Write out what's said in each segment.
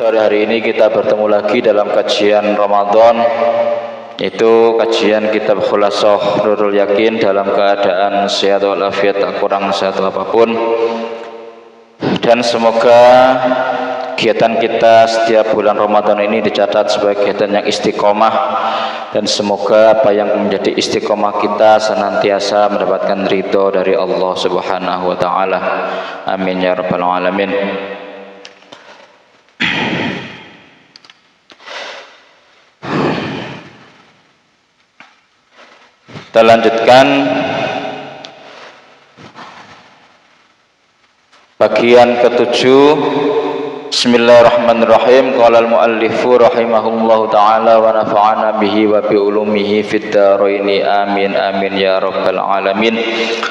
sore hari ini kita bertemu lagi dalam kajian Ramadan, yaitu kajian kitab Khulasah Nurul Yakin dalam keadaan sehat walafiat, tak kurang satu apapun. Dan semoga kegiatan kita setiap bulan Ramadan ini dicatat sebagai kegiatan yang istiqomah, dan semoga apa yang menjadi istiqomah kita senantiasa mendapatkan ridho dari Allah Subhanahu wa taala. Amin ya rabbal alamin. Kita lanjutkan bagian ketujuh. Bismillahirrahmanirrahim. Qala al-muallifu rahimahullahu taala wa nafa'ana bihi wa bi ulumihi fid dharain. Amin amin ya rabbal alamin.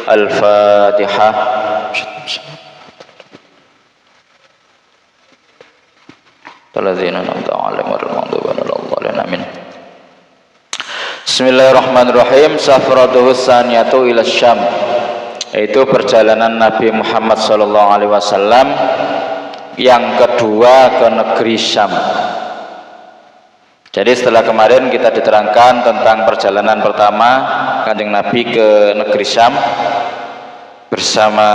Al-Fatihah. Taladzina namta alim wal maghdubi alaihim. Amin. Bismillahirrahmanirrahim. Safratuhu saniyatu ila Syam, yaitu perjalanan Nabi Muhammad SAW yang kedua ke negeri Syam. Jadi setelah kemarin kita diterangkan tentang perjalanan pertama Kanjeng Nabi ke negeri Syam bersama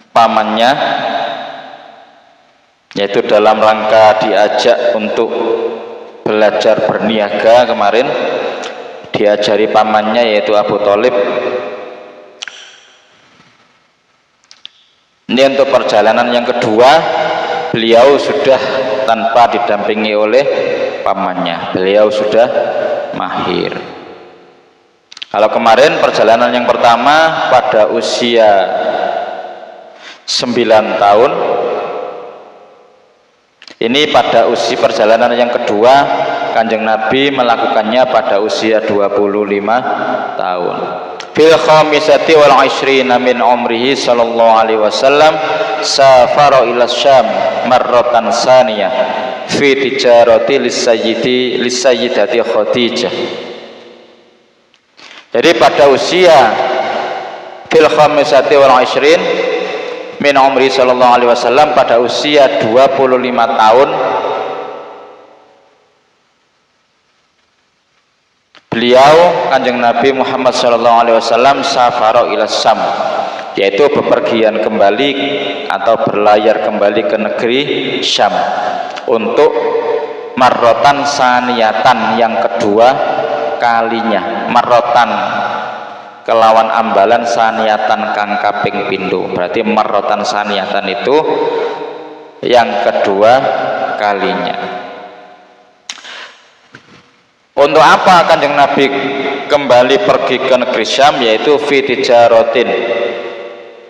pamannya, yaitu dalam rangka diajak untuk belajar berniaga. Kemarin diajari pamannya yaitu Abu Thalib. Ini untuk perjalanan yang kedua, beliau sudah tanpa didampingi oleh pamannya, beliau sudah mahir. Kalau kemarin perjalanan yang pertama pada usia 9 tahun, ini pada usia perjalanan yang kedua Kanjeng Nabi melakukannya pada usia 25 tahun. Fil khamisati wal 20 min umrihi sallallahu alaihi wasallam safara ila Syam marratan saniyah fi tijarati lisayyidati Khadijah. Jadi pada usia fil khamisati wal 20 min umri sallallahu alaihi wasallam, pada usia 25 tahun beliau Kanjeng Nabi Muhammad sallallahu alaihi wasallam safara ila Syam, yaitu bepergian kembali atau berlayar kembali ke negeri Syam untuk marrotan saniyatan, yang kedua kalinya. Marrotan kelawan ambalan saniyatan kang kaping pindho, berarti marrotan saniyatan itu yang kedua kalinya. Untuk apa Kanjeng Nabi kembali pergi ke negeri Syam? Yaitu fi tijaratin,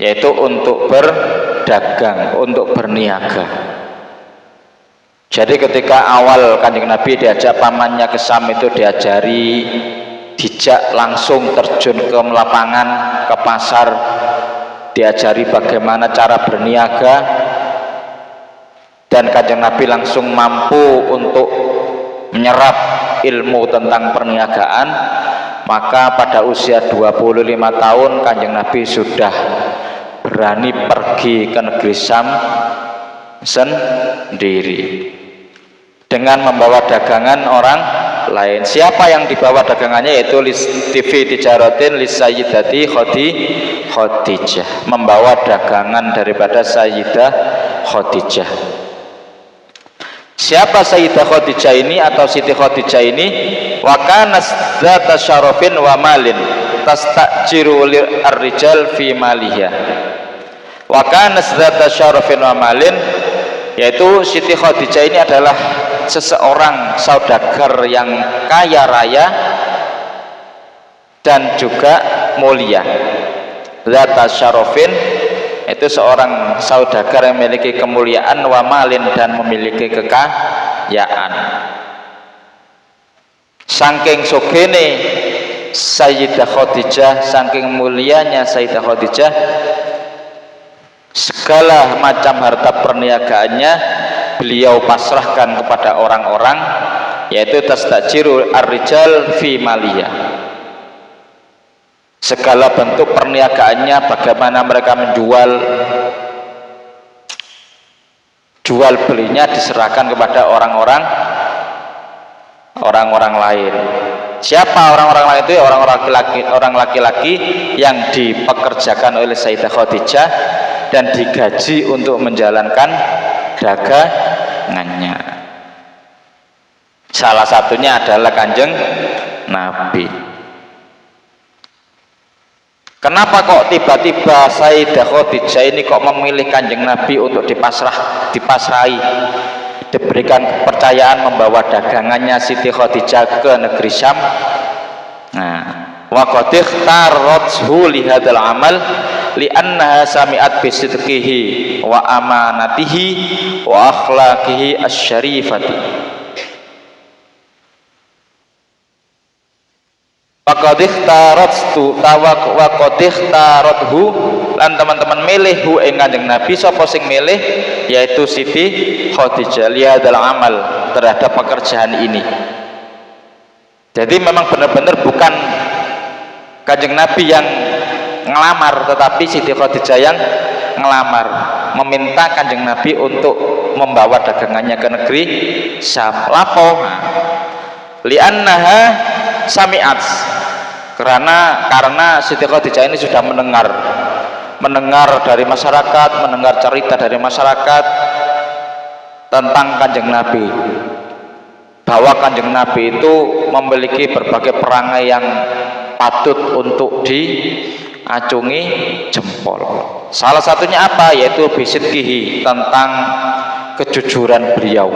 yaitu untuk berdagang, untuk berniaga. Jadi ketika awal Kanjeng Nabi diajak pamannya ke Syam itu diajari, dijak langsung terjun ke lapangan, ke pasar, diajari bagaimana cara berniaga, dan Kanjeng Nabi langsung mampu untuk menyerap ilmu tentang perniagaan. Maka pada usia 25 tahun Kanjeng Nabi sudah berani pergi ke negeri Syam sendiri dengan membawa dagangan orang lain. Siapa yang dibawa dagangannya? Yaitu TV Tijaratin lisayyidati Khadijah, membawa dagangan daripada Sayyidah Khadijah. Siapa Sayyidah Khadijah ini atau Siti Khadijah ini? Wa kana dzata syarafin wa malin tastajiru ar-rijal fi maliha. Wa kana dzata syarafin wa malin, yaitu Siti Khadijah ini adalah seseorang saudagar yang kaya raya dan juga mulia. Dzata syarafin itu seorang saudagar yang memiliki kemuliaan, wa malin, dan memiliki kekayaan. Saking sugene Sayyidah Khadijah, saking mulianya Sayyidah Khadijah, segala macam harta perniagaannya beliau pasrahkan kepada orang-orang, yaitu tastajiru ar-rijal fi maliyah. Segala bentuk perniagaannya, bagaimana mereka menjual jual belinya diserahkan kepada orang-orang lain. Siapa orang-orang lain itu? Ya orang laki-laki yang dipekerjakan oleh Sayyidah Khadijah dan digaji untuk menjalankan dagangannya. Salah satunya adalah Kanjeng Nabi. Kenapa kok tiba-tiba Sayyidah Khadijah ini kok memilih Kanjeng Nabi untuk dipasrahi, diberikan kepercayaan membawa dagangannya Siti Khadijah ke negeri Syam? Nah, wa qad ikhtarathu li hadzal amal li'annaha sami'at bi sidqihi wa amanatihi wa akhlaqihi asy-syarifati. Wa qad ikhtarathu lan teman-teman milih hu ing Kanjeng Nabi. Sapa sing milih? Yaitu Siti Khadijah lihadzal amal, terhadap pekerjaan ini. Jadi memang benar-benar bukan Kanjeng Nabi yang ngelamar, tetapi Siti Khadijah yang ngelamar, meminta Kanjeng Nabi untuk membawa dagangannya ke negeri Syam. Lapo? Li'annaha sami'at, karena Siti Khadijah ini sudah mendengar dari masyarakat, mendengar cerita dari masyarakat tentang Kanjeng Nabi, bahwa Kanjeng Nabi itu memiliki berbagai perangai yang patut untuk diacungi jempol. Salah satunya apa? Yaitu bisidqihi, tentang kejujuran beliau.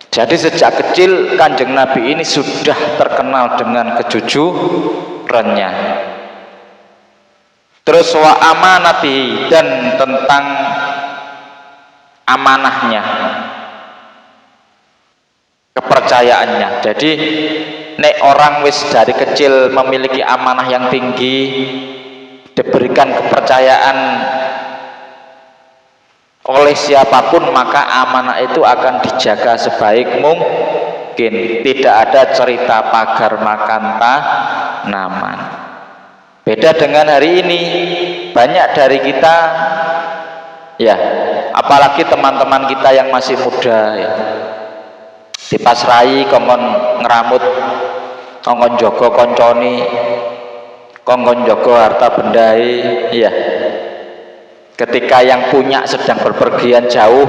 Jadi sejak kecil Kanjeng Nabi ini sudah terkenal dengan kejujurannya. Terus wa amanati, dan tentang amanahnya, kepercayaannya. Jadi nek orang wis dari kecil memiliki amanah yang tinggi, diberikan kepercayaan oleh siapapun, maka amanah itu akan dijaga sebaik mungkin. Tidak ada cerita pagar makan tanaman. Beda dengan hari ini, banyak dari kita, ya apalagi teman-teman kita yang masih muda, ya, dipasrai kongkon ngeramut, kongkon jogo konconi, kongkon jogo harta bendai, ya. Ketika yang punya sedang berpergian jauh,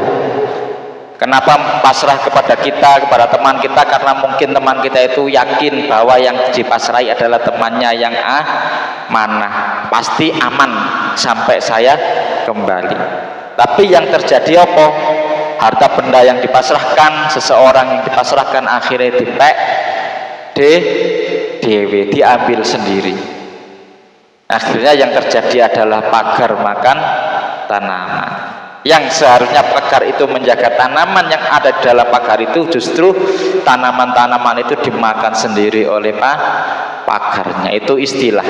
kenapa pasrah kepada kita, kepada teman kita? Karena mungkin teman kita itu yakin bahwa yang dipasrai adalah temannya yang amanah, pasti aman sampai saya kembali. Tapi yang terjadi apa? Harta benda yang dipasrahkan, seseorang yang dipasrahkan akhirnya diambil sendiri. Akhirnya yang terjadi adalah pagar makan tanaman. Yang seharusnya pagar itu menjaga tanaman yang ada di dalam pagar itu, justru tanaman-tanaman itu dimakan sendiri oleh pagarnya. Itu istilah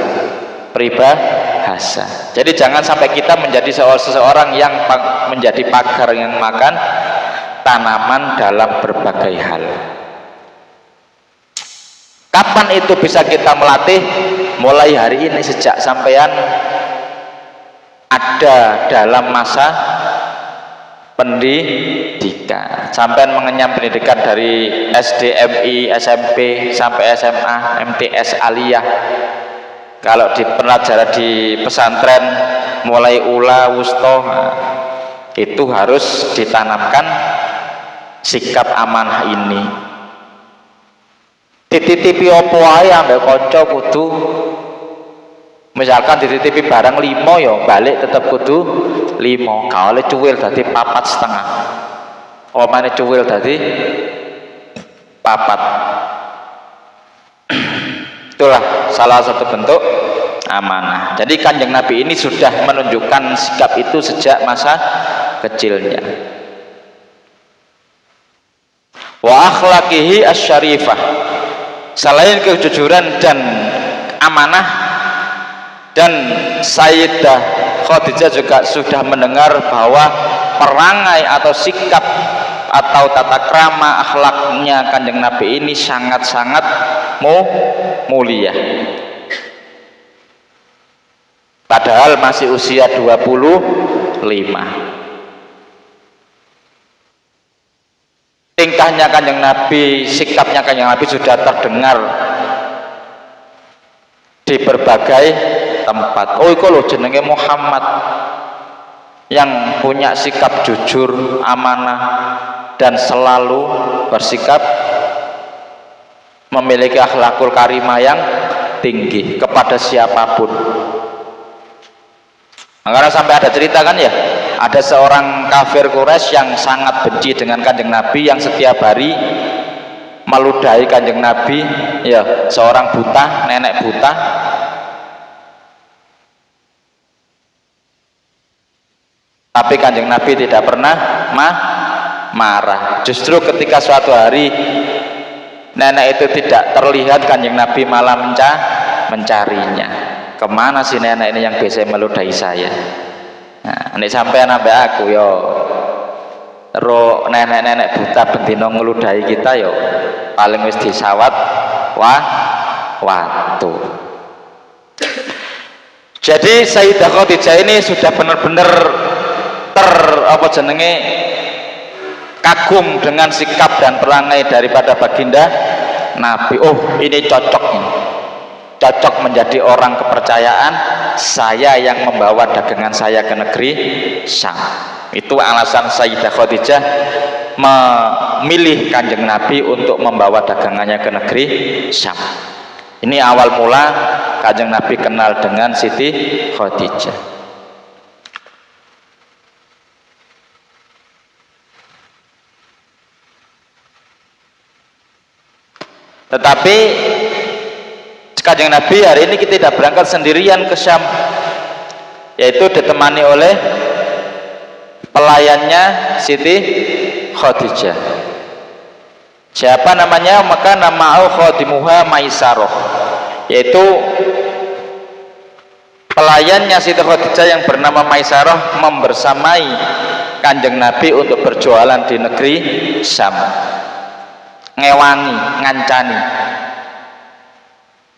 peribahasa. Jadi jangan sampai kita menjadi seseorang yang menjadi pagar yang makan tanaman dalam berbagai hal. Kapan itu bisa kita melatih? Mulai hari ini, sejak sampean ada dalam masa pendidikan, sampean mengenyam pendidikan dari SD, MI, SMP sampai SMA, MTS, aliyah. Kalau di pelajaran di pesantren mulai ula, wusto, itu harus ditanamkan sikap amanah ini. Dititipi opo ae ambek kanca kudu, misalkan dititipi barang 5 ya balik tetap kudu 5. Kalau cuwil dadi 4,5, omane cuwil dadi 4. Itulah salah satu bentuk amanah. Jadi Kanjeng Nabi ini sudah menunjukkan sikap itu sejak masa kecilnya. Wa akhlaqihi asy-syarifah, selain kejujuran dan amanah, dan Sayyidah Khadijah juga sudah mendengar bahwa perangai atau sikap atau tata krama akhlaknya Kanjeng Nabi ini sangat-sangat mulia. Padahal masih usia 25. tingkahnya Kanjeng Nabi, sikapnya Kanjeng Nabi sudah terdengar di berbagai tempat. Oh iku lho jenenge Muhammad yang punya sikap jujur, amanah, dan selalu bersikap memiliki akhlakul karimah yang tinggi kepada siapapun. Karena sampai ada cerita kan ya, ada seorang kafir Quraisy yang sangat benci dengan Kanjeng Nabi, yang setiap hari meludahi Kanjeng Nabi, ya, seorang buta, nenek buta. Tapi Kanjeng Nabi tidak pernah marah. Justru ketika suatu hari nenek itu tidak terlihat, Kanjeng Nabi malah mencarinya. Kemana sih nenek ini yang biasa meludahi saya? Nah, ini sampai nambah aku yo, ro nenek-nenek buta bendino ngeludahi kita yo, paling wis disawat waktu. Jadi Sayyidah Khadijah ini sudah benar-benar kagum dengan sikap dan perangai daripada baginda Nabi. Oh ini cocok ini. Cocok menjadi orang kepercayaan saya yang membawa dagangan saya ke negeri Syam. Itu alasan Sayyidah Khadijah memilih Kanjeng Nabi untuk membawa dagangannya ke negeri Syam. Ini awal mula Kanjeng Nabi kenal dengan Siti Khadijah. Tetapi Kanjeng Nabi hari ini kita tidak berangkat sendirian ke Syam, yaitu ditemani oleh pelayannya Siti Khadijah. Siapa namanya? Maka nama khadimuha Maisarah, yaitu pelayannya Siti Khadijah yang bernama Maisarah membersamai Kanjeng Nabi untuk berjualan di negeri Syam, ngewangi, ngancani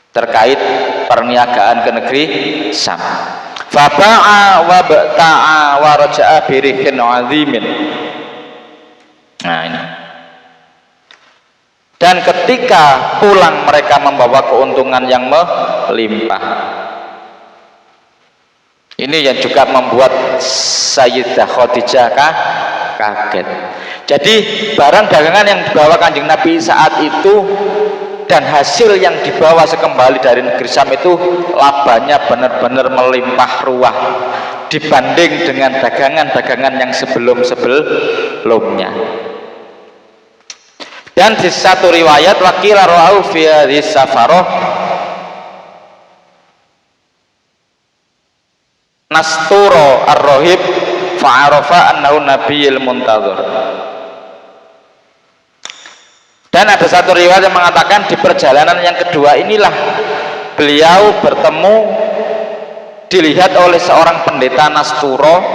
terkait perniagaan ke negeri Syam. Faba'a wa bata'a wa raja'a birikin azimin. Nah ini. Dan ketika pulang mereka membawa keuntungan yang melimpah. Ini yang juga membuat Sayyidah Khadijah kaget. Jadi barang dagangan yang dibawa Kanjeng Nabi saat itu dan hasil yang dibawa sekembali dari negeri Syam itu labanya benar-benar melimpah ruah dibanding dengan dagangan-dagangan yang sebelumnya. Dan di satu riwayat wakila ra'au fi hadhihi safarah nasturo ar-rahib fa'arafa annahu nabiyil muntazir. Dan ada satu riwayat yang mengatakan di perjalanan yang kedua inilah beliau bertemu, dilihat oleh seorang pendeta Nasturo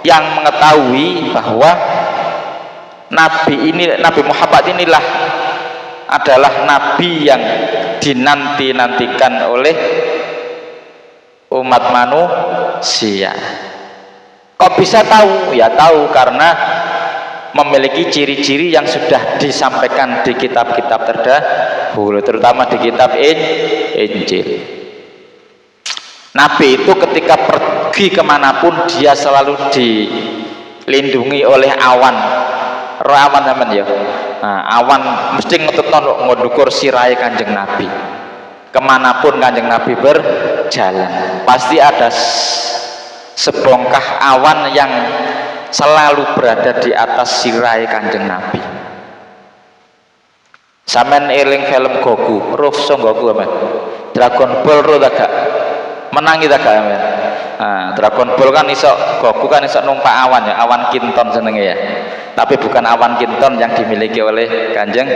yang mengetahui bahwa Nabi Muhammad inilah adalah nabi yang dinanti-nantikan oleh umat manusia. Kok bisa tahu? Ya tahu karena memiliki ciri-ciri yang sudah disampaikan di kitab-kitab terdahulu, terutama di kitab Injil. Nabi itu ketika pergi kemanapun dia selalu dilindungi oleh awan. Roh awan teman ya. Nah, awan mesti ngedukur sirai Kanjeng Nabi. Kemanapun Kanjeng Nabi berjalan, pasti ada sebongkah awan yang selalu berada di atas sirai Kanjeng Nabi. Sampeyan eling film Goku, roh Son Goku apa? Dragon Ball roh tak gak? Menangi tak gak men? Nah, Dragon Ball kan iso, Goku kan iso numpak awan ya, awan kinton senenge ya. Tapi bukan awan kinton yang dimiliki oleh Kanjeng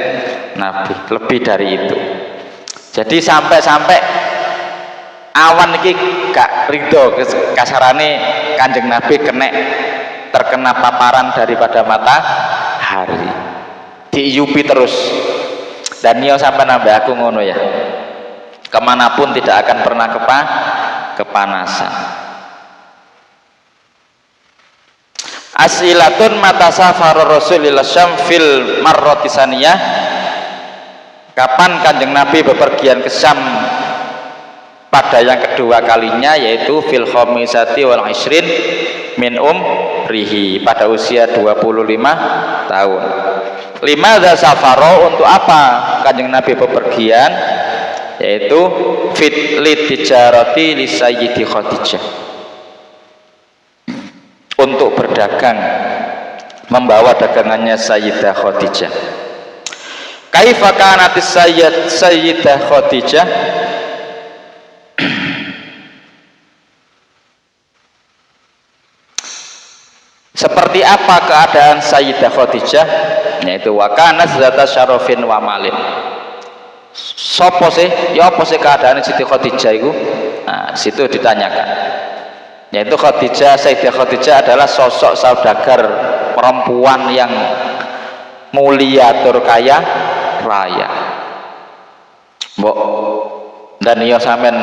Nabi, lebih dari itu. Jadi sampai awan iki gak rido kasarane Kanjeng Nabi terkena paparan daripada matahari, diiupi terus. Dan nio sampai nambah aku ngono ya, kemanapun tidak akan pernah kepanasan. As'ilatun mata safar Rasulillah Syam fil marrati saniyah. Kapan Kanjeng Nabi bepergian ke Syam pada yang kedua kalinya, yaitu fil khamisati wal ishrin min rihi, pada usia 25 tahun. Limadza safaro, untuk apa Kanjeng Nabi bepergian? Yaitu fit litijarati li sayyidi Khadijah, untuk berdagang, membawa dagangannya Sayyidah Khadijah. Kaifa kanatis Sayyidah Khadijah, seperti apa keadaan Sayyidah Khadijah? Yaitu wa kanat zata syarafin wa malin. Sopo sih? Ya apa sih keadaan Siti Khadijah itu? Nah, situ ditanyakan. Yaitu Khadijah, Sayyidah Khadijah adalah sosok saudagar perempuan yang mulia tur kaya raya. Mbok dan ia sampean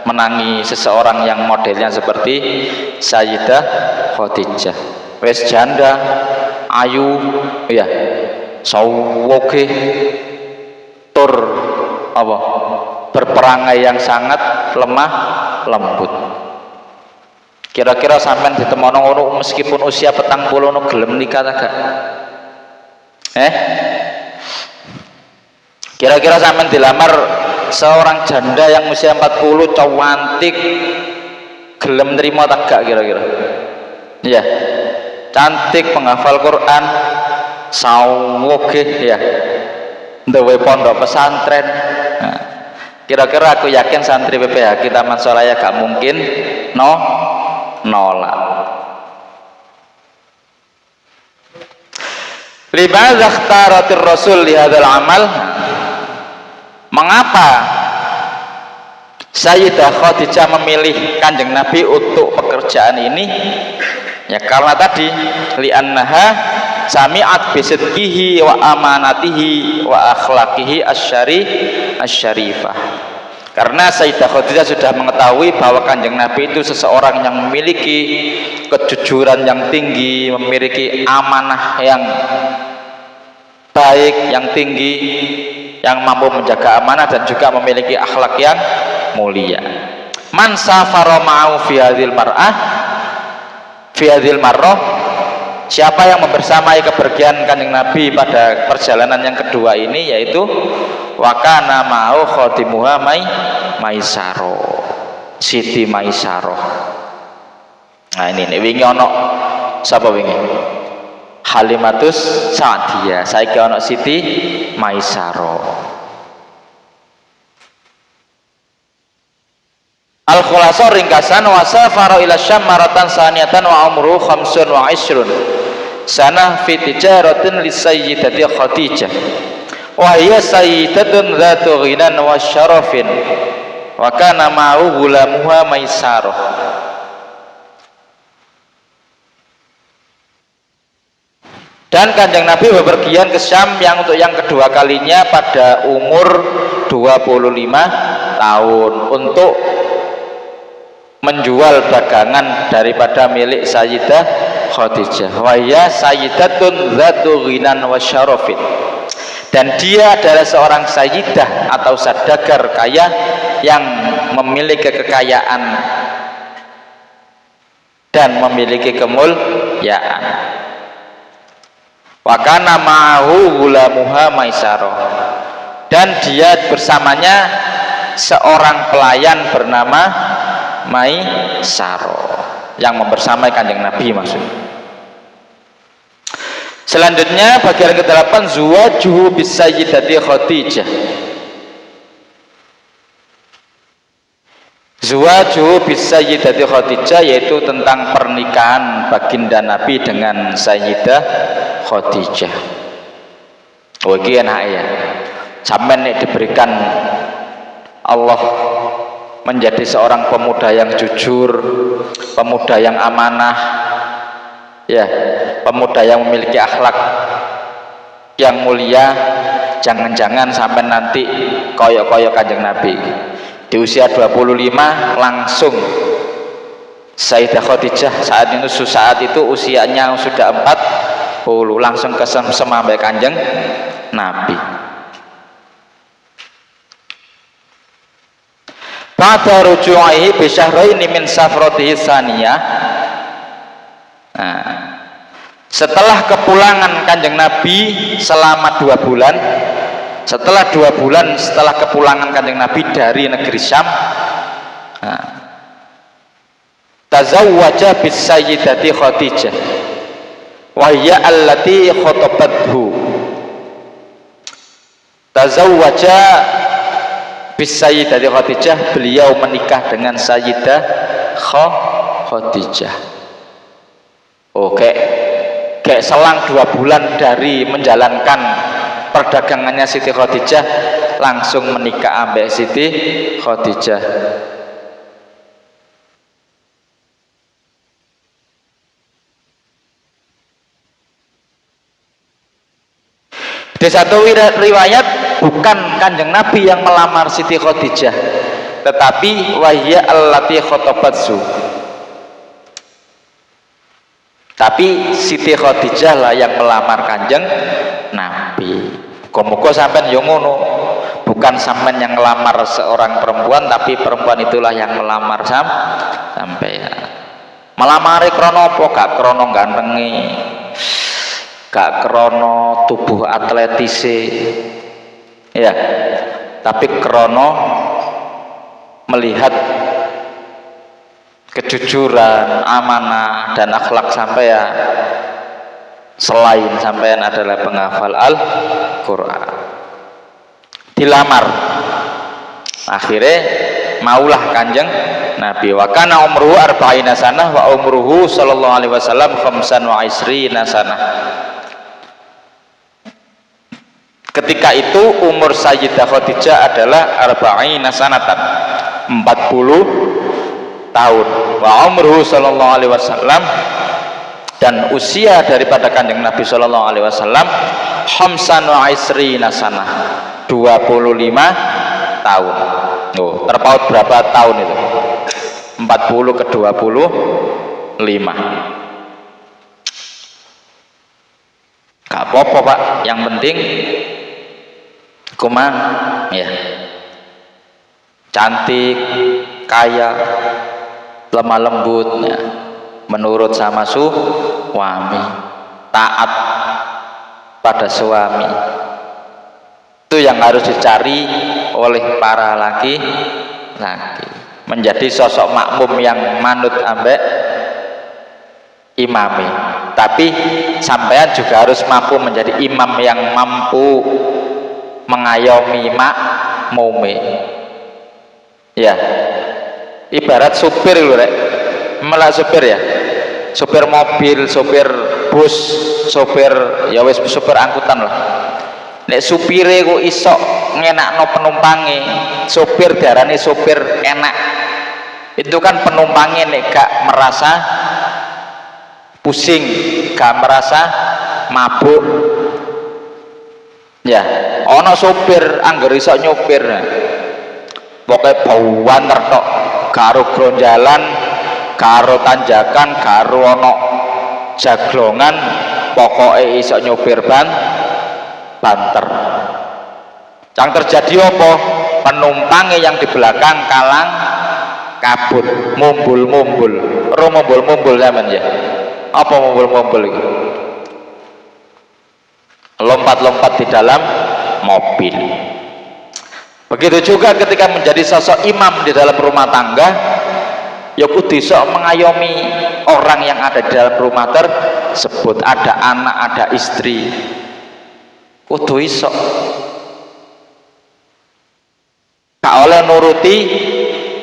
menangi seseorang yang modelnya seperti Sayyidah Khadijah. Wes janda, ayu, ya, sawoge, tur apa? Berperangai yang sangat lemah lembut. Kira-kira sampean ditemono ngono meskipun usia 40 no gelem nikah ta gak? Kira-kira sampean dilamar seorang janda yang usia 40 cantik, gelem nerima tak gak kira-kira? Iya. Cantik, penghafal Quran, sawoge ya. Duwe pondok pesantren. Nah, kira-kira aku yakin santri PPH kita Taman Solaya gak mungkin nolak. Limadza ikhtaratir Rasul li hadzal amal? Mengapa Sayyidah Khadijah memilih Kanjeng Nabi untuk pekerjaan ini? Ya karena tadi li'annaha sami'at bisidqihi wa amanatihi wa akhlaqihi asyarifah. Karena Sayyidah Khadijah sudah mengetahui bahwa Kanjeng Nabi itu seseorang yang memiliki kejujuran yang tinggi, memiliki amanah yang baik, yang tinggi, yang mampu menjaga amanah, dan juga memiliki akhlak yang mulia. Man safara ma'u fi hadhil marrah, siapa yang membersamai kepergian Kanjeng Nabi pada perjalanan yang kedua ini, yaitu wakana ma'u khadimuha Maisaro, Siti Maisaro. Nah ini wingi ono sapa wingi? Halimatus Sa'diyah, saiki ono Siti Maisaro. Al-khulasa ringkasan, wa safara ila Syam maratan saniyatan wa umru 25 sanah fi tijaratin li sayyidati Khadijah wa hiya sayyidatun dzatu ghinan wa syarafin wa kana ma'u gulamuha Maisarah. Dan Kanjeng Nabi bepergian ke Syam yang untuk yang kedua kalinya pada umur 25 tahun untuk menjual dagangan daripada milik Sayyidah Khadijah. Wa ya sayyidatun dzatu ghinan wa syarafin. Dan dia adalah seorang sayyidah atau saudagar kaya yang memiliki kekayaan dan memiliki kemuliaan. Wa kana ma'ahu gulamuha Maisarah. Dan dia bersamanya seorang pelayan bernama Maisarah yang membersamai Kanjeng Nabi maksudnya. Selanjutnya bagian ke-8, zuwajuhu bisayyidati Khadijah. Zuwajuhu bisayyidati Khadijah yaitu tentang pernikahan baginda Nabi dengan Sayyidah Khadijah. Oh iki enak ya. Sampeyan nek diberikan Allah menjadi seorang pemuda yang jujur, pemuda yang amanah, ya, pemuda yang memiliki akhlak yang mulia, jangan-jangan sampai nanti koyok-koyok Kanjeng Nabi di usia 25 langsung Sayyidah Khadijah saat itu usianya sudah 40, langsung kesem-sem sampai Kanjeng Nabi. Pada ruju'ihi bi syahraini min safratihi tsaniyah. Nah, setelah kepulangan Kanjeng Nabi selama 2 bulan, setelah 2 bulan setelah kepulangan Kanjeng Nabi dari negeri Syam, nah, tazawwaja bis sayyidati Khadijah wa hiya allati khatabathu. Tazawwaja bis sayyidati Khadijah, beliau menikah dengan Sayyidah Khadijah. Oke, kayak selang 2 bulan dari menjalankan perdagangannya Siti Khadijah, langsung menikah ambek Siti Khadijah. Di satu riwayat bukan Kanjeng Nabi yang melamar Siti Khadijah, tetapi wahya allati khotobatsu. Tapi Siti Khadijah lah yang melamar Kanjeng Nabi. Muga-muga sampean yo ngono. Bukan sampean yang melamar seorang perempuan, tapi perempuan itulah yang melamar sampean. Melamari krono apa? Gak krono gantengi, gak krono tubuh atletise, ya, tapi krono melihat kejujuran, amanah dan akhlak sampean. Selain sampean adalah penghafal Al-Quran, dilamar, akhirnya maulah Kanjeng Nabi. Wa kana umruhu arba'ina sanah wa umruhu sallallahu alaihi wasallam khamsan wa isrina sanah. Ketika itu umur Sayyidah Khadijah adalah arba'ina sanatan, 40 tahun. Wa umruhu sallallahu alaihi wasallam, dan usia daripada Kanjeng Nabi sallallahu alaihi wasallam khamsan wa isrina sanah, 25 tahun. Oh, terpaut berapa tahun itu? 40 ke 25. Gak apa-apa Pak, yang penting kumang ya, cantik, kaya, lemah lembut ya, menurut sama suami, taat pada suami. Itu yang harus dicari oleh para laki-laki, menjadi sosok makmum yang manut ambek imami. Tapi sampean juga harus mampu menjadi imam yang mampu mengayomi makmume. Ya, ibarat supir lho rek, malah supir ya, supir mobil, supir bus, supir ya wis supir angkutan lah. Nek supire kok iso ngenakno penumpange, supir diarani supir enak. Itu kan penumpangnya nek gak merasa pusing, gak merasa mabuk. Ya, ono supir angger iso nyupir. Pokoknya bauan tertok, karo gronjalan, karo tanjakan, karo ono jaglongan, pokoknya iso nyupir banter. Yang terjadi apa? Penumpangnya yang di belakang kalang kabut, mumbul-mumbul. Ro mumbul-mumbul zaman ya. Apa mumbul-mumbul itu? Lompat-lompat di dalam mobil. Begitu juga ketika menjadi sosok imam di dalam rumah tangga, ya kudu iso mengayomi orang yang ada di dalam rumah tersebut. Ada anak, ada istri, kudu iso. Gak oleh nuruti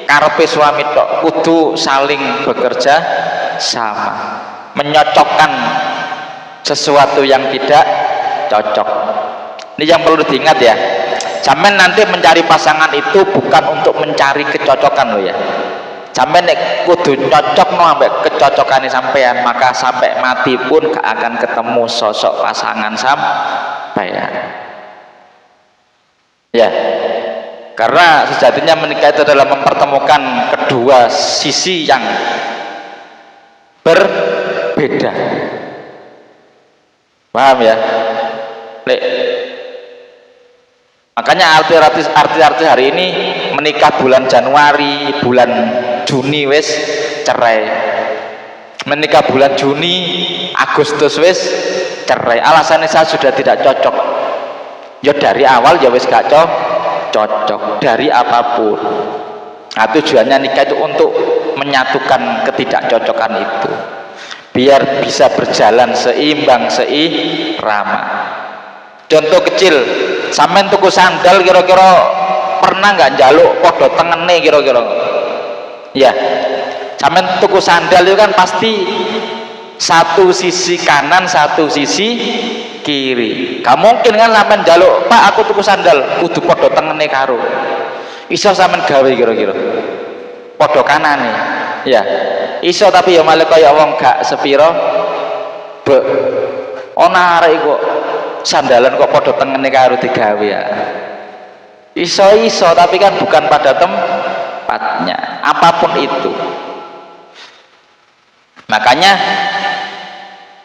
karepe suami tok, kudu saling bekerja sama, menyocokkan sesuatu yang tidak cocok. Ini yang perlu diingat ya. Sampeyan nanti mencari pasangan itu bukan untuk mencari kecocokan loh ya. Sampeyan nek kudu cocok no ambek kecocokane sampean, maka sampai mati pun gak akan ketemu sosok pasangan sampean. Ya. Karena sejatinya menikah itu adalah mempertemukan kedua sisi yang berbeda. Paham ya? Lek. Makanya artis hari ini menikah bulan Januari, bulan Juni wis cerai. Menikah bulan Juni, Agustus wis cerai. Alasannya saya sudah tidak cocok. Ya dari awal ya wis gak cocok dari apapun. Nah, tujuannya nikah itu untuk menyatukan ketidakcocokan itu, biar bisa berjalan seimbang, seirama. Contoh kecil, sampean tuku sandal kira-kira pernah nggak njaluk podo tengene kira-kira? Ya, sampean tuku sandal itu kan pasti satu sisi kanan, satu sisi kiri. Gak mungkin kan sampean njaluk, "Pak, aku tuku sandal kudu podo tengene karo." Iso sampean gawe kira-kira podo kanane. Ya, iso tapi ya malah kaya wong gak sepiro. Ana arek kok sandalan kok podo tengene karo digawe ya. Iso tapi kan bukan pada tempatnya. Apapun itu. Makanya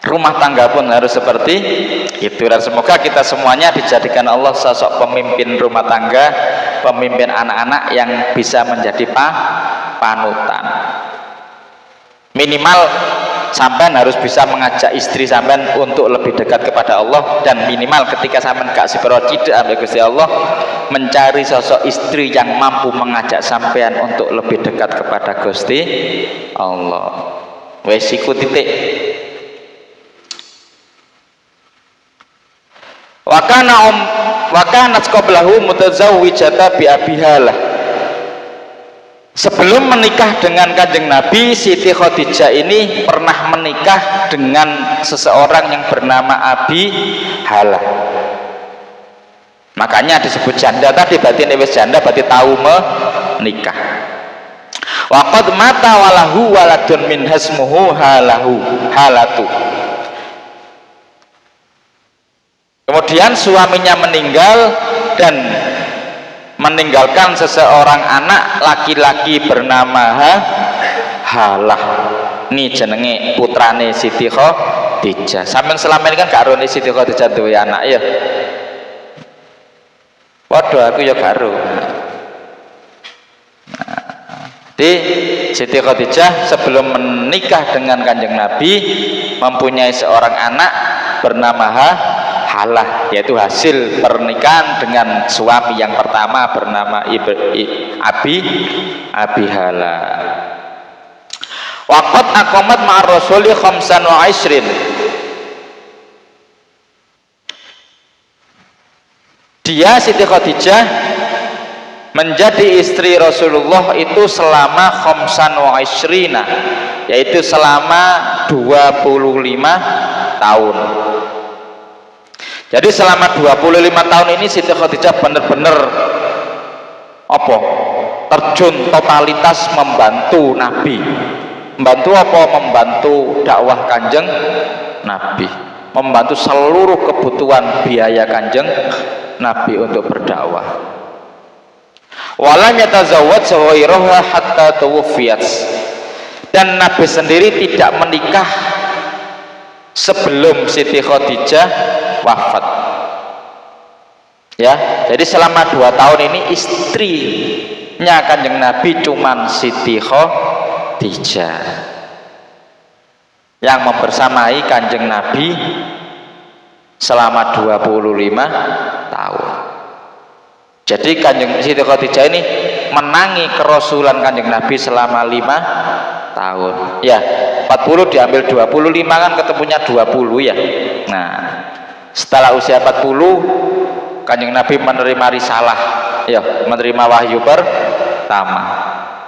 rumah tangga pun harus seperti itu. Dan semoga kita semuanya dijadikan Allah sosok pemimpin rumah tangga, pemimpin anak-anak yang bisa menjadi panutan. Minimal sampean harus bisa mengajak istri sampean untuk lebih dekat kepada Allah, dan minimal ketika sampean gak sipiro cidek ambek Gusti Allah, mencari sosok istri yang mampu mengajak sampean untuk lebih dekat kepada Gusti Allah. Wes iku titik. Wa kana qablahu mutazawwijata bi abihalah. Sebelum menikah dengan Kanjeng Nabi, Siti Khadijah ini pernah menikah dengan seseorang yang bernama Abi Halah. Makanya disebut janda tadi, berarti wis janda berarti tahu menikah. Wa qad mata walahu waladun min hasmuhu halatu. Kemudian suaminya meninggal dan meninggalkan seseorang anak laki-laki bernama Halah. Ini jenenge putrane Siti Khadijah. Sampeyan selama ini kan gak arone Siti Khadijah duwe anak ya. Waduh, aku ya gak aro. Jadi Siti Khadijah sebelum menikah dengan Kanjeng Nabi mempunyai seorang anak bernama Halah, yaitu hasil pernikahan dengan suami yang pertama bernama Abi Halah. Waqat aqamat ma'ar rasuli 25. Dia Siti Khadijah menjadi istri Rasulullah itu selama 25, yaitu selama 25 tahun. Jadi selama 25 tahun ini Siti Khadijah benar-benar terjun totalitas membantu Nabi. Membantu membantu dakwah Kanjeng Nabi, membantu seluruh kebutuhan biaya Kanjeng Nabi untuk berdakwah. Walam yatazawwaj ghairaha hatta tuwfiyat. Dan Nabi sendiri tidak menikah sebelum Siti Khadijah wafat. Ya, jadi selama 2 tahun ini istrinya Kanjeng Nabi cuman Siti Khadijah yang membersamai Kanjeng Nabi selama 25 tahun. Jadi Kanjeng Siti Khadijah ini menangi kerasulan Kanjeng Nabi selama 5 tahun. Ya, 40 diambil 25 kan ketemunya 20 ya. Nah, setelah usia 40 Kanjeng Nabi menerima risalah, ya, menerima wahyu pertama.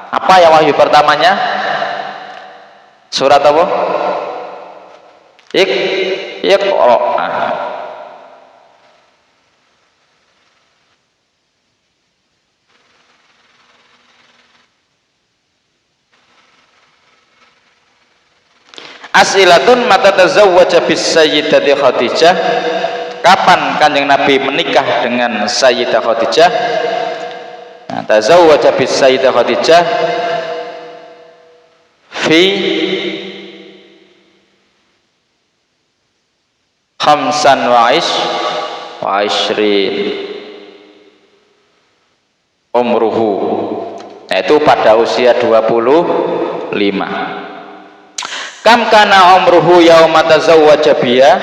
Apa ya wahyu pertamanya? Surat apa? Iqra. As'ilatun mata tazawwaja bis sayyidati Khadijah. Kapan Kanjeng Nabi menikah dengan Sayyidah Khadijah? Nah, tazawwaja bis Sayyidah Khadijah fi khamsan wa ishrin umruhu, yaitu pada usia 25. Kam kana umruhu yauma tazawwaja biya.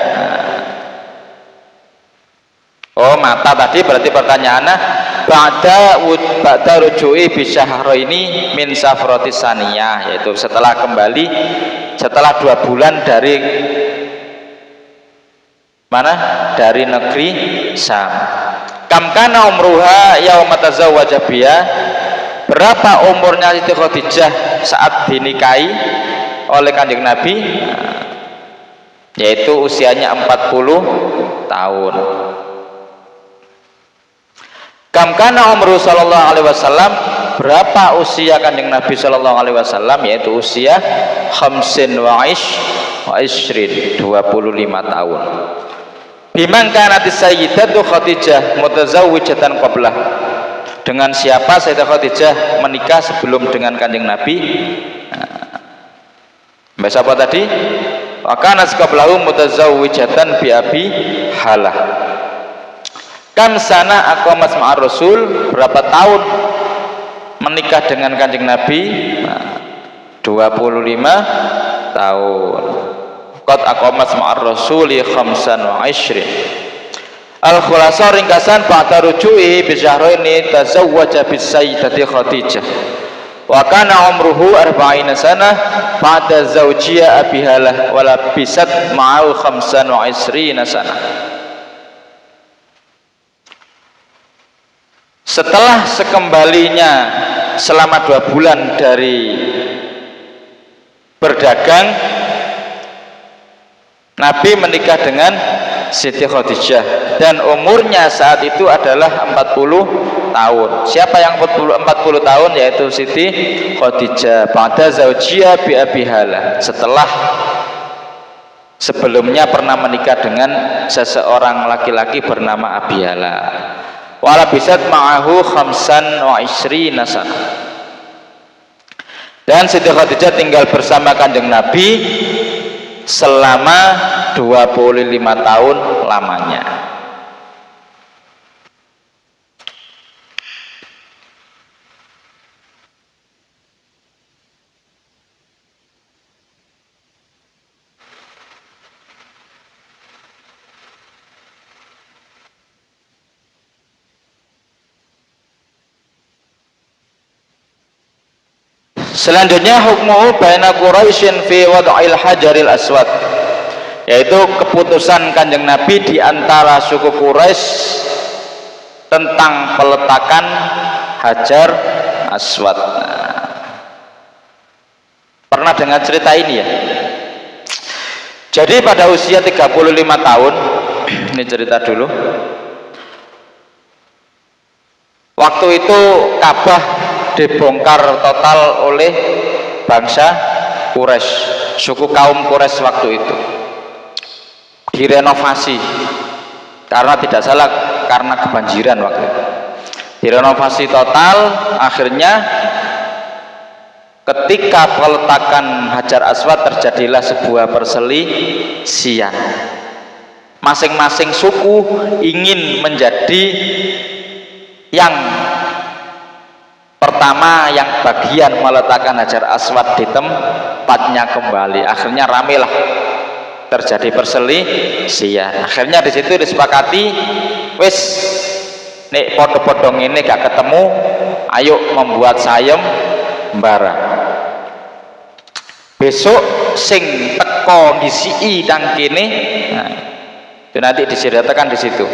Oh, mata tadi berarti pertanyaannya ba'da rujui bi syahraini min safratis saniyah, yaitu setelah kembali setelah 2 bulan dari mana? Dari negeri Syam. Kam kana umruha yauma tazawwaja biya. Berapa umurnya Siti Khadijah saat dinikahi oleh Kanjeng Nabi? Yaitu usianya 40 tahun. Kam kana umru sallallahu alaihi wasallam, berapa usia Kanjeng Nabi sallallahu alaihi wasallam? Yaitu usia khamsin wa ishrin, 25 tahun. Biman kanatis sayyidatu Khadijah mutazawwijatan qablah. Dengan siapa Sayyidah Khadijah menikah sebelum dengan Kanjeng Nabi? Mbak siapa tadi? Wa kanat qablahu mutazawwijatan bi Abi Halah. Kam sana aqamat ma'ar Rasul, berapa tahun menikah dengan Kanjeng Nabi? 25 tahun. Qad aqamat ma'ar Rasuli khamsan wa ishrin. Al-khulasa ringkasan ba'da ruju'i bi syahraini tazawwaja bis sayyidati Khadijah. Wa kana umruhu 40 sanah ba'da zawjiyya Abi Halah wa labisat ma'al khamsan wa ishrina sanah. Setelah sekembalinya selama 2 bulan dari berdagang, Nabi menikah dengan Siti Khadijah dan umurnya saat itu adalah 40 tahun. Siapa yang 40 tahun? Yaitu Siti Khadijah. Ba'da zaujiyya bi Abi Halah, setelah sebelumnya pernah menikah dengan seseorang laki-laki bernama Abi Halah. Wala bisat ma'ahu khamsan wa ishrina sanah. Dan Siti Khadijah tinggal bersama Kanjeng Nabi selama 25 tahun lamanya. Selanjutnya hukmu baina Quraisyin fi wad'il hajaril aswad, yaitu keputusan Kanjeng Nabi di antara suku Quraisy tentang peletakan Hajar Aswad. Pernah dengar cerita ini ya? Jadi pada usia 35 tahun, ini cerita dulu. Waktu itu Ka'bah dibongkar total oleh bangsa Quraisy, suku kaum Quraisy waktu itu. Direnovasi, karena tidak salah karena kebanjiran waktu itu. Direnovasi total, akhirnya ketika peletakan Hajar Aswad terjadilah sebuah perselisihan. Masing-masing suku ingin menjadi yang pertama, yang bagian meletakkan Hajar Aswad di tempatnya kembali. Akhirnya ramelah, terjadi perselisihan. Akhirnya di situ disepakati, wis nek podo-podo ini gak ketemu, ayo membuat sayembara. Besok sing teko ngisi nang kene, nah, itu nanti diceritakan di situ.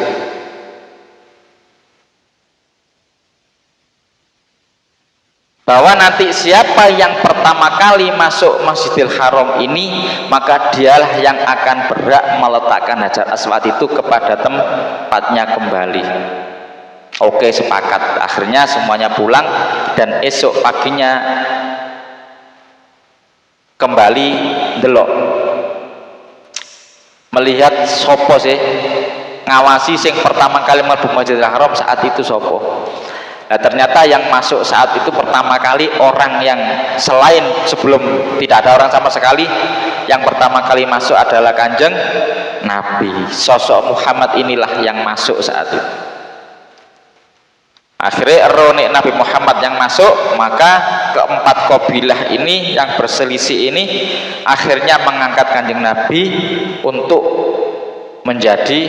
Bahwa nanti siapa yang pertama kali masuk Masjidil Haram ini, maka dialah yang akan berhak meletakkan Hajar Aswad itu kepada tempatnya kembali. Oke, sepakat. Akhirnya semuanya pulang dan esok paginya kembali delok, melihat sopo sih ngawasi sing pertama kali mlebu Masjidil Haram saat itu sopo. Nah, ternyata yang masuk saat itu pertama kali orang yang selain sebelum tidak ada orang sama sekali, yang pertama kali masuk adalah Kanjeng Nabi. Sosok Muhammad inilah yang masuk saat itu. Akhirnya nek Nabi Muhammad yang masuk, maka keempat kabilah ini yang berselisih ini akhirnya mengangkat Kanjeng Nabi untuk menjadi,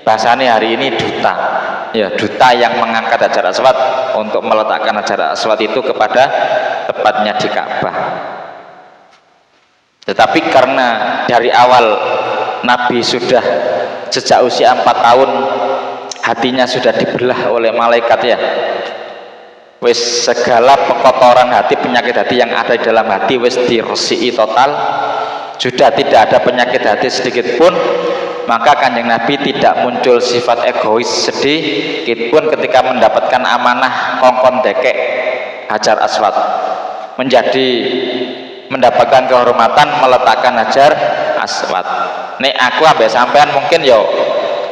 bahasanya hari ini duta, ya, duta yang mengangkat Hajar Aswad untuk meletakkan Hajar Aswad itu kepada tepatnya di Ka'bah. Tetapi karena dari awal Nabi sudah sejak usia 4 tahun hatinya sudah dibelah oleh malaikat, ya, wis segala pekotoran hati, penyakit hati yang ada di dalam hati wis diresiki total, sudah tidak ada penyakit hati sedikit pun. Maka Kanjeng Nabi tidak muncul sifat egois sedikit pun ketika mendapatkan amanah kongkon dekek Hajar Aswad, mendapatkan kehormatan meletakkan Hajar Aswad. Nek aku ambek sampean mungkin yo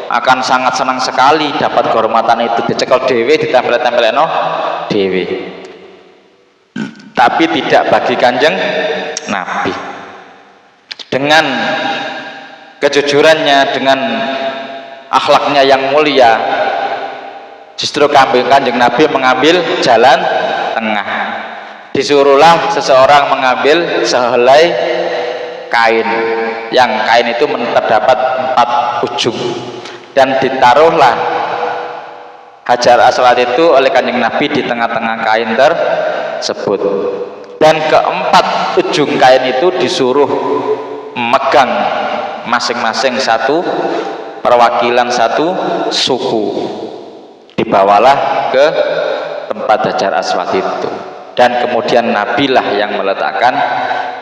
akan sangat senang sekali dapat kehormatan itu, dicekel dewe, ditempel-tempelno dewe. Tapi tidak bagi Kanjeng Nabi. Dengan kejujurannya, dengan akhlaknya yang mulia, justru Kanjeng Nabi mengambil jalan tengah. Disuruhlah seseorang mengambil sehelai kain, yang kain itu terdapat 4 ujung, dan ditaruhlah Hajar Aswad itu oleh Kanjeng Nabi di tengah-tengah kain tersebut, dan keempat ujung kain itu disuruh megang masing-masing satu perwakilan satu suku, dibawalah ke tempat Hajar Aswad itu, dan kemudian Nabilah yang meletakkan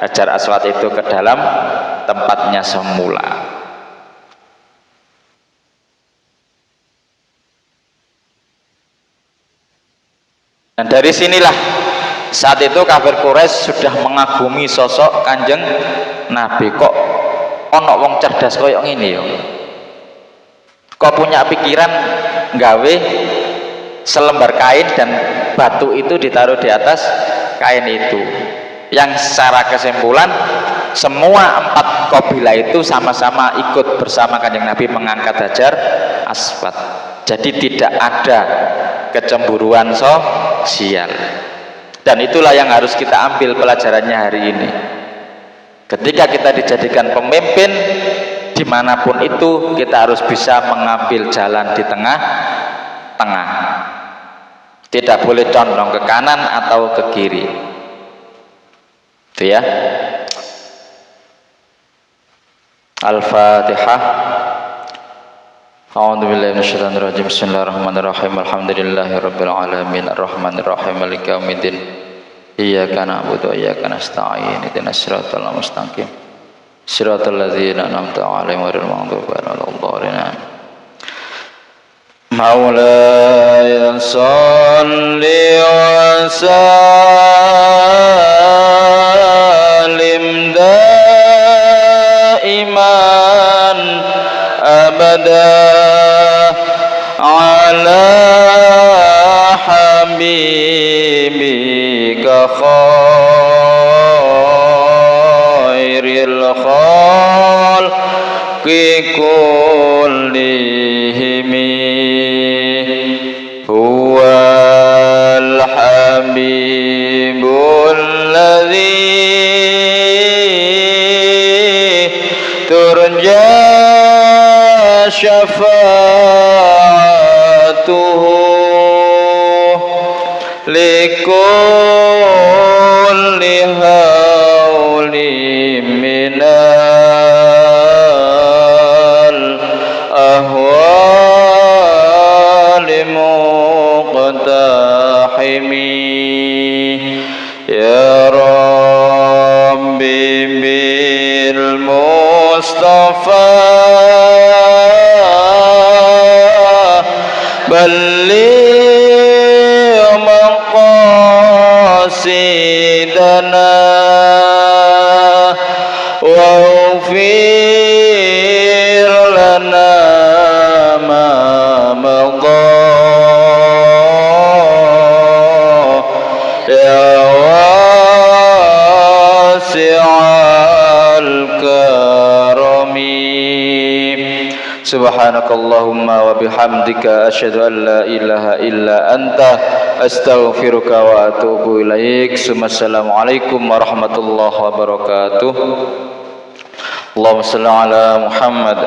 Hajar Aswad itu ke dalam tempatnya semula. Dan dari sinilah saat itu kafir Quraisy sudah mengagumi sosok Kanjeng Nabi. Kok ono wong cerdas koyok ngene ya, kok punya pikiran gawe selembar kain dan batu itu ditaruh di atas kain itu, yang secara kesimpulan semua 4 kabilah itu sama-sama ikut bersama Kanjeng Nabi mengangkat Hajar Aswad. Jadi tidak ada kecemburuan sosial, dan itulah yang harus kita ambil pelajarannya hari ini. Ketika kita dijadikan pemimpin dimanapun itu, kita harus bisa mengambil jalan di tengah-tengah, tidak boleh condong ke kanan atau ke kiri, itu ya. Al-Fatihah. A'udzubillahi minasyaitonirrajim. Bismillahirrahmanirrahim. Alhamdulillahirabbil alamin arrahmanir rahim maliki yaumiddin. Iyyaka na'budu wa iyyaka nasta'in. Ihdinas siratal mustaqim. Siratal ladzina an'amta 'alaihim ghairil maghdubi 'alaihim waladdallin. Maulaya shalli wa sallim daiman abada ala habibika khairil khalqi kullihim huwal habibul ladzi turja syafa'atuhu likulli hawli minal ahwali muqtahimi ya Rabbi bil Mustafa balligh maqasidana waghfir lana ma madha ya wasi'al karami subhanakallahumma wa bihamdika asyhadu an la ilaha illa anta astaghfiruka wa atubu ilaik. Assalamualaikum warahmatullahi wabarakatuh. Allahumma shalli ala Muhammad